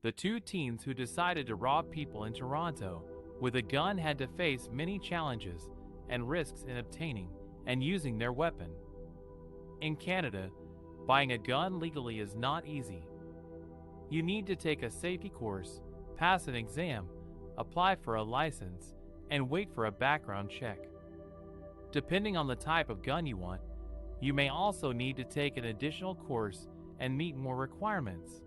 The two teens who decided to rob people in Toronto with a gun had to face many challenges and risks in obtaining and using their weapon. In Canada, buying a gun legally is not easy. You need to take a safety course, pass an exam, apply for a license, and wait for a background check. Depending on the type of gun you want, you may also need to take an additional course and meet more requirements.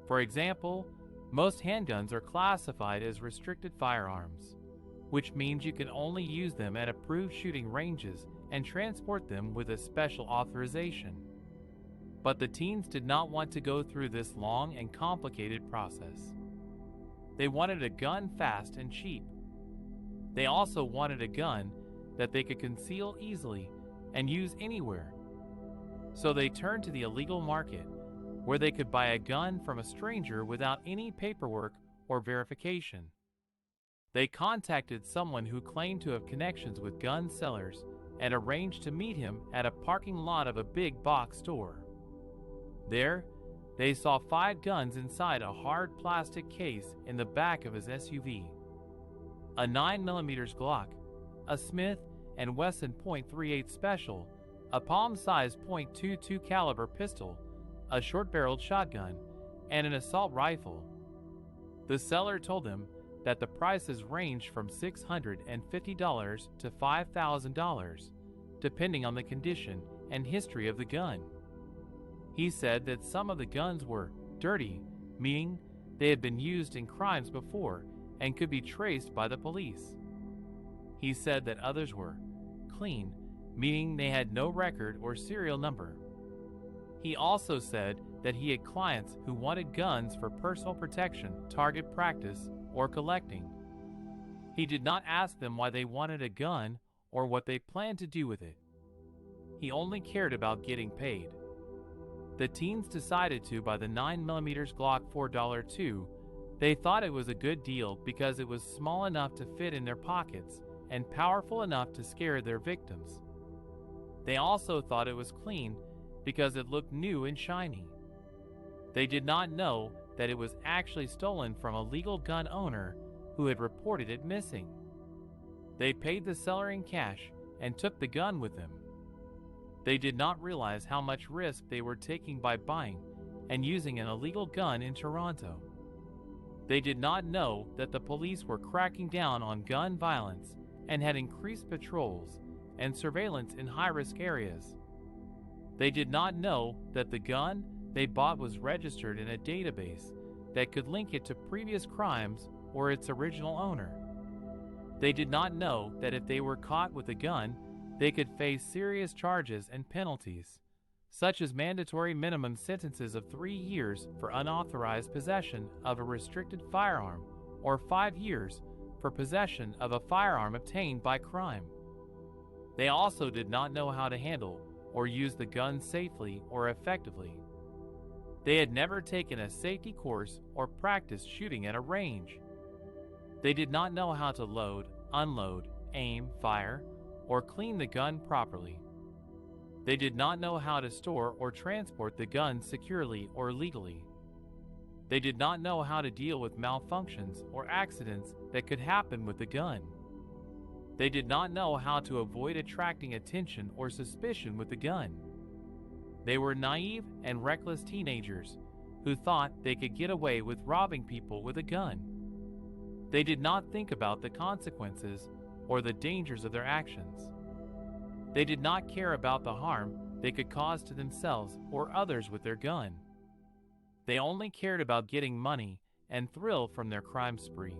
For example, most handguns are classified as restricted firearms, which means you can only use them at approved shooting ranges and transport them with a special authorization. But the teens did not want to go through this long and complicated process. They wanted a gun fast and cheap. They also wanted a gun that they could conceal easily and use anywhere. So they turned to the illegal market, where they could buy a gun from a stranger without any paperwork or verification. They contacted someone who claimed to have connections with gun sellers and arranged to meet him at a parking lot of a big box store. There, they saw 5 guns inside a hard plastic case in the back of his SUV. A 9mm Glock, a Smith & Wesson .38 Special, a palm-sized .22 caliber pistol, a short-barreled shotgun, and an assault rifle. The seller told them that the prices ranged from $650 to $5,000, depending on the condition and history of the gun. He said that some of the guns were dirty, meaning they had been used in crimes before and could be traced by the police. He said that others were clean, meaning they had no record or serial number. He also said that he had clients who wanted guns for personal protection, target practice, or collecting. He did not ask them why they wanted a gun or what they planned to do with it. He only cared about getting paid. The teens decided to buy the 9mm Glock for $2. They thought it was a good deal because it was small enough to fit in their pockets and powerful enough to scare their victims. They also thought it was clean because it looked new and shiny. They did not know that it was actually stolen from a legal gun owner who had reported it missing. They paid the seller in cash and took the gun with them. They did not realize how much risk they were taking by buying and using an illegal gun in Toronto. They did not know that the police were cracking down on gun violence and had increased patrols and surveillance in high-risk areas. They did not know that the gun they bought was registered in a database that could link it to previous crimes or its original owner. They did not know that if they were caught with a gun, they could face serious charges and penalties, such as mandatory minimum sentences of 3 years for unauthorized possession of a restricted firearm or 5 years for possession of a firearm obtained by crime. They also did not know how to handle or use the gun safely or effectively. They had never taken a safety course or practiced shooting at a range. They did not know how to load, unload, aim, fire, or clean the gun properly. They did not know how to store or transport the gun securely or legally. They did not know how to deal with malfunctions or accidents that could happen with the gun. They did not know how to avoid attracting attention or suspicion with the gun. They were naive and reckless teenagers who thought they could get away with robbing people with a gun. They did not think about the consequences or the dangers of their actions. They did not care about the harm they could cause to themselves or others with their gun. They only cared about getting money and thrill from their crime spree.